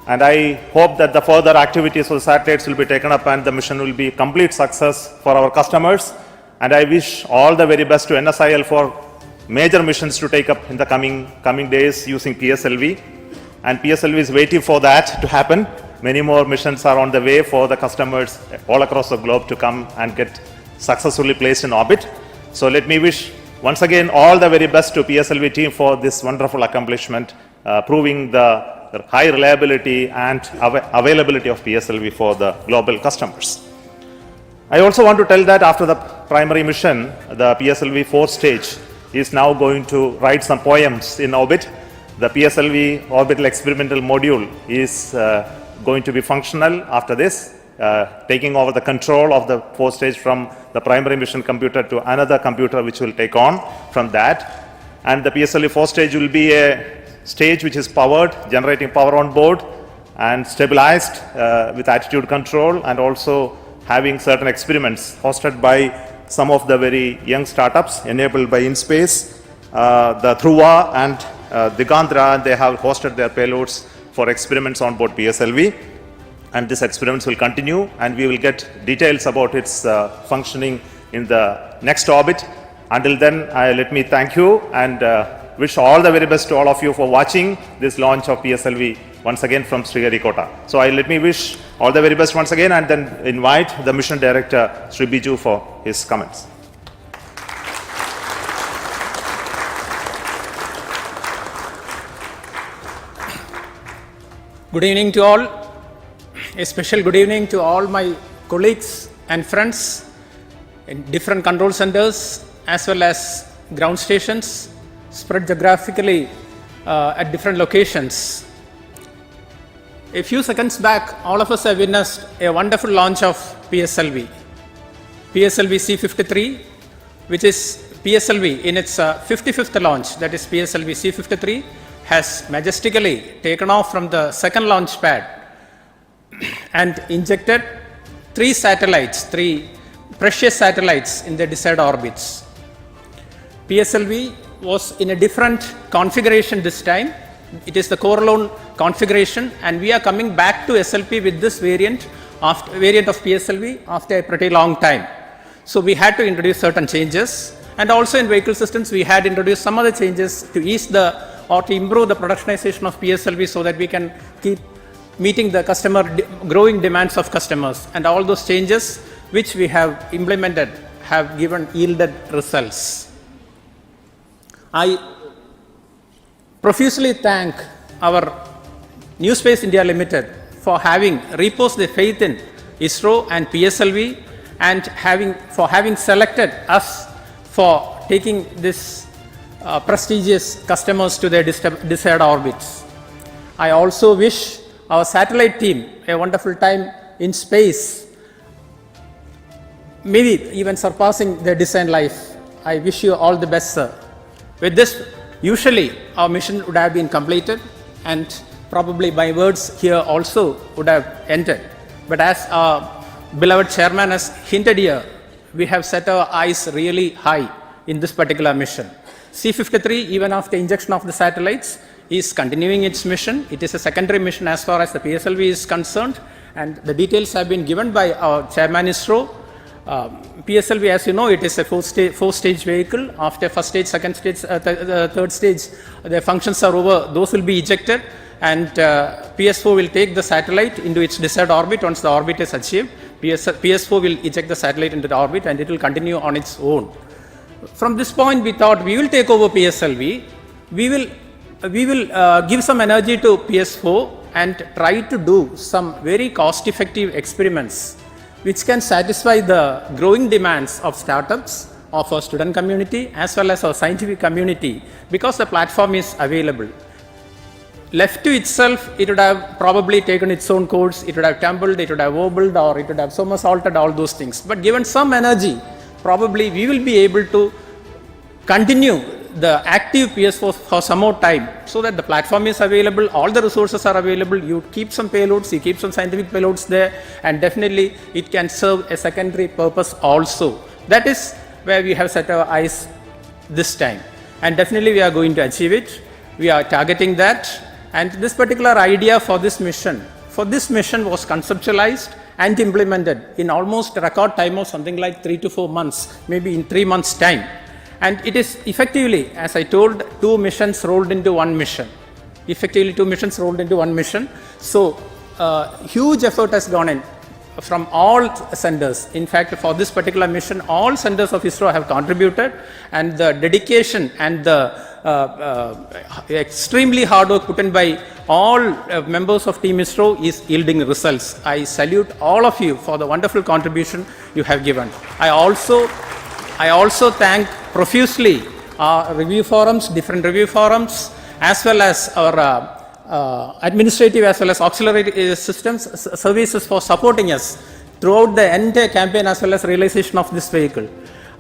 and I hope that the further activities of the satellites will be taken up and the mission will be a complete success for our customers. And I wish all the very best to NSIL for major missions to take up in the coming days using PSLV. And PSLV is waiting for that to happen. many more missions are on the way for the customers all across the globe to come and get successfully placed in orbit. So let me wish once again all the very best to PSLV team for this wonderful accomplishment, proving the high reliability and availability of PSLV for the global customers. I also want to tell that after the primary mission, the PSLV 4th stage is now going to write some poems in orbit. The PSLV orbital experimental module is going to be functional after this, taking over the control of the 4th stage from the primary mission computer to another computer which will take on from that. And the PSLV 4th stage will be a stage which is powered, generating power on board and stabilized with attitude control, and also having certain experiments hosted by some of the very young startups enabled by InSpace, the Dhruva and Digandra. They have hosted their payloads for experiments on board PSLV, and these experiments will continue, and we will get details about its functioning in the next orbit. Until then, let me thank you and wish all the very best to all of you for watching this launch of PSLV once again from Sriharikota. So let me wish all the very best once again, and then invite the mission director Sri Biju for his comments. Good evening to all. A special good evening to all my colleagues and friends in different control centers as well as ground stations spread geographically at different locations. A few seconds back, all of us have witnessed a wonderful launch of PSLV. PSLV-C53, which is PSLV in its 55th launch, that is PSLV-C53, has majestically taken off from the second launch pad and injected three precious satellites in their desired orbits. PSLV was in a different configuration this time. It is the core alone configuration, and we are coming back to SLP with this variant of PSLV after a pretty long time. So we had to introduce certain changes, and also in vehicle systems we had introduced some other changes to ease to improve the productionization of PSLV so that we can keep meeting the growing demands of customers. And all those changes which we have implemented have yielded results. I profusely thank our New Space India Limited for having reposed their faith in ISRO and PSLV, and for having selected us for taking this prestigious customers to their desired orbits. I also wish our satellite team a wonderful time in space, maybe even surpassing their design life. I wish you all the best, sir. With this, usually our mission would have been completed, and probably my words here also would have ended. But as our beloved chairman has hinted here, we have set our eyes really high in this particular mission. C53, even after injection of the satellites, is continuing its mission. It is a secondary mission as far as the PSLV is concerned, and the details have been given by our chairman ISRO. PSLV, as you know, it is a four-stage vehicle. After first stage, second stage, third stage, the functions are over. Those will be ejected, and PS4 will take the satellite into its desired orbit. Once the orbit is achieved, PS4 will eject the satellite into the orbit, and it will continue on its own. From this point, we thought we will take over PSLV. We will give some energy to PS4 and try to do some very cost-effective experiments which can satisfy the growing demands of startups, of our student community, as well as our scientific community, because the platform is available. Left to itself, it would have probably taken its own course, it would have tumbled, it would have wobbled, or it would have somersaulted, all those things. But given some energy, probably we will be able to continue the active PS4 for some more time, so that the platform is available, all the resources are available, you keep some payloads, you keep some scientific payloads there, and definitely it can serve a secondary purpose also. That is where we have set our eyes this time, and definitely we are going to achieve it. We are targeting that, and this particular idea for this mission was conceptualized and implemented in almost a record time of something like 3 to 4 months, maybe in 3 months' time. And it is effectively, as I told, 2 missions rolled into one mission. Effectively 2 missions rolled into one mission. So huge effort has gone in from all centers. In fact, for this particular mission, all centers of ISRO have contributed, and the dedication and the extremely hard work put in by all members of Team ISRO is yielding results. I salute all of you for the wonderful contribution you have given. I also thank profusely our review forums, different review forums, as well as our administrative as well as auxiliary services for supporting us throughout the entire campaign as well as realization of this vehicle.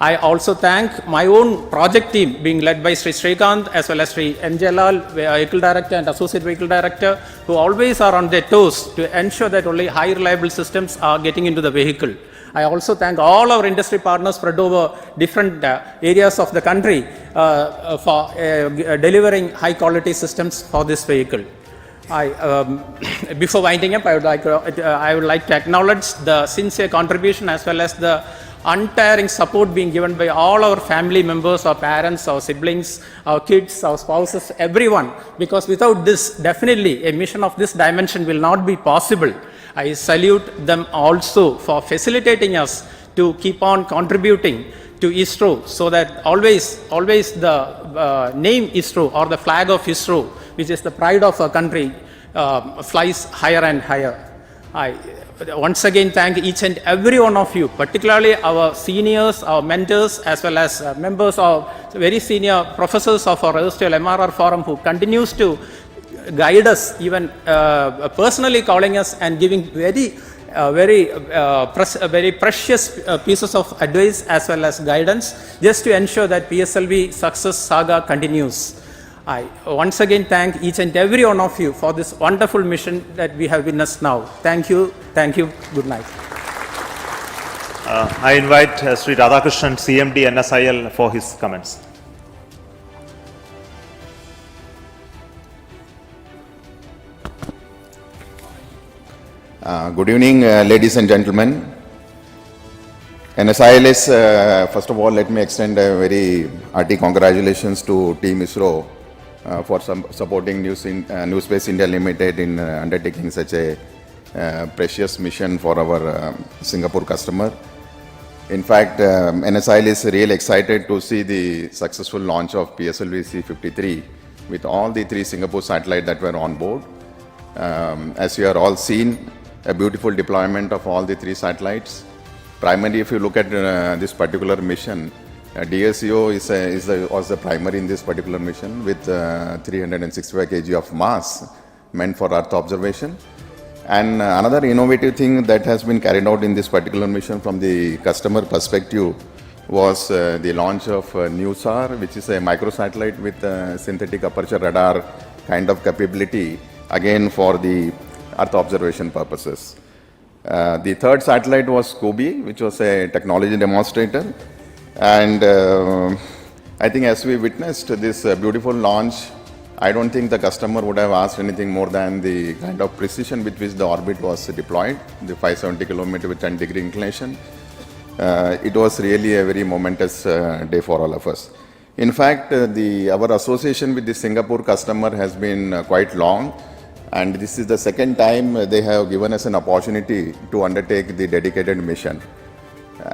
I also thank my own project team being led by Sri Srikanth as well as Sri M. Jalal, Vehicle Director and Associate Vehicle Director, who always are on their toes to ensure that only high reliable systems are getting into the vehicle. I also thank all our industry partners spread over different areas of the country for delivering high quality systems for this vehicle. Before winding up, I would like to acknowledge the sincere contribution as well as the untiring support being given by all our family members, our parents, our siblings, our kids, our spouses, everyone, because without this, definitely a mission of this dimension will not be possible. I salute them also for facilitating us to keep on contributing to ISRO, so that always the name ISRO or the flag of ISRO, which is the pride of our country, flies higher and higher. I once again thank each and every one of you, particularly our seniors, our mentors, as well as members of very senior professors of our erstwhile MRR forum, who continues to guide us, even personally calling us and giving very precious pieces of advice as well as guidance, just to ensure that PSLV success saga continues. I once again thank each and every one of you for this wonderful mission that we have witnessed now. Thank you, good night. I invite Sri Radhakrishnan, CMD NSIL, for his comments. Good evening, ladies and gentlemen. NSIL is, first of all, let me extend a very hearty congratulations to Team ISRO for supporting New Space India Limited in undertaking such a precious mission for our Singapore customer. In fact, NSIL is really excited to see the successful launch of PSLV-C53 with all the 3 Singapore satellites that were on board. As you are all seen, a beautiful deployment of all the 3 satellites. Primarily, if you look at this particular mission, DSEO was the primary in this particular mission with 365 kg of mass meant for Earth observation. And another innovative thing that has been carried out in this particular mission from the customer perspective was the launch of NewSAR, which is a microsatellite with synthetic aperture radar kind of capability, again for the Earth observation purposes. The third satellite was Kobe, which was a technology demonstrator. And I think as we witnessed this beautiful launch, I don't think the customer would have asked anything more than the kind of precision with which the orbit was deployed, the 570 km with 10 degree inclination. It was really a very momentous day for all of us. In fact, our association with the Singapore customer has been quite long, and this is the second time they have given us an opportunity to undertake the dedicated mission.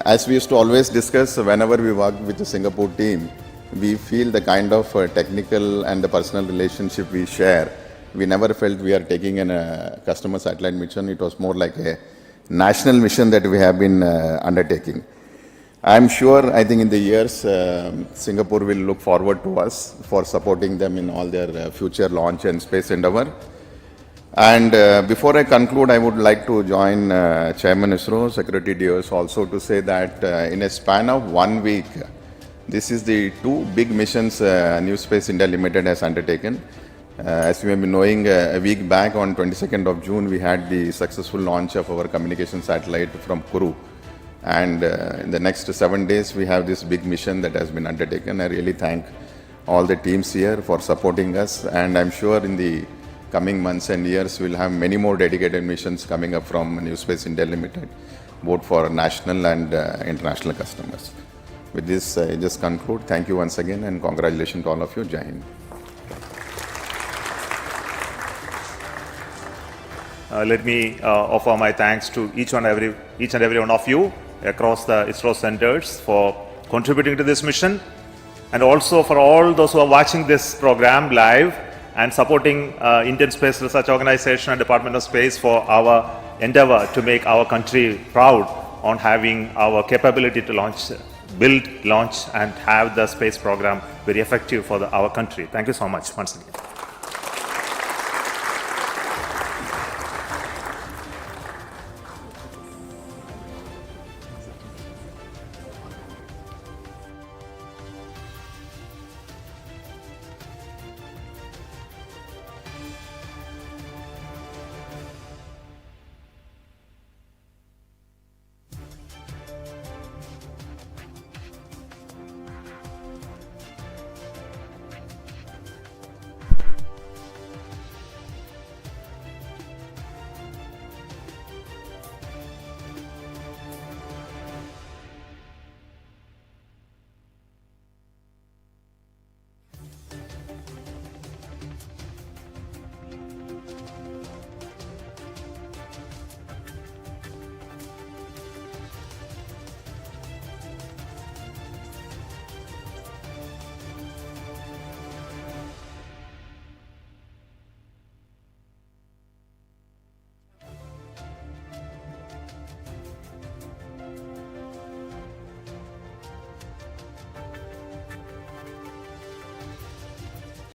As we used to always discuss, whenever we work with the Singapore team, we feel the kind of technical and the personal relationship we share. We never felt we are taking a customer satellite mission. It was more like a national mission that we have been undertaking. I'm sure, I think in the years, Singapore will look forward to us for supporting them in all their future launch and space endeavor. And before I conclude, I would like to join Chairman ISRO, Secretary DOS also to say that in a span of 1 week, this is the 2 big missions New Space India Limited has undertaken. As you may be knowing, a week back on 22nd of June, we had the successful launch of our communication satellite from Kourou. And in the next 7 days, we have this big mission that has been undertaken. I really thank all the teams here for supporting us. And I'm sure in the coming months and years, we'll have many more dedicated missions coming up from New Space India Limited, both for national and international customers. With this, I just conclude. Thank you once again, and congratulations to all of you. Jai Hind. let me offer my thanks to each and every one of you across the ISRO centers for contributing to this mission, and also for all those who are watching this program live and supporting Indian Space Research Organization and Department of Space for our endeavor to make our country proud on having our capability to build, launch and have the space program very effective for our country. Thank you so much once again.